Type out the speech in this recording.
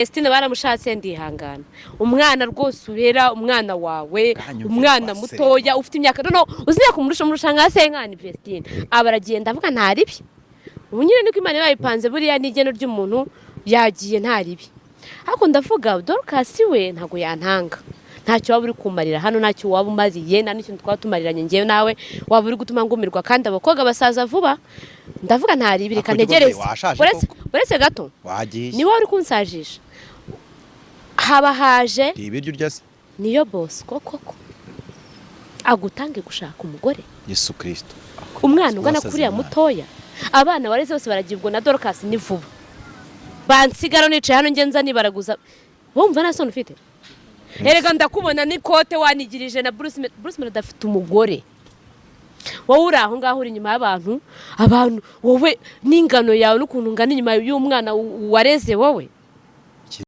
Estine baramushatse ndihangana umwana rwose urera umwana wawe umwana mutoya ufite imyaka no uziye kumurusha nka senkani Estine abaragenda avuga ntaribi ubu nyine niko Imana yayipanze buriya n'igeno ry'umuntu yagiye ntaribi ariko ndavuga Dorcas we ntago yantanga ntacyo waba uri kumarira hano ntacyo waba umariye nta n'ikintu twatumariranye ngewe nawe waba uri gutuma ngumirwa kandi abakoga basaza vuba ndavuga ntaribi reka ntegereze uretse gato ni wowe uri kunsajisha haba haje ibiryo ryase niyo boss koko agutange gushaka umugore Yesu Kristo umwana ungana kuriya mutoya abana bareze bose baragibwa na Dorcas ni vuba bansigara nicaye hano ngenza nibaraguza wumva nta soni ufite erega ndakubona ni kote wanigirije na Bruce dafite umugore wowe uri aho ngaho uri nyuma y'abantu wowe n'ingano yawe n'ukuntu ngana inyuma y'umwana wareze wowe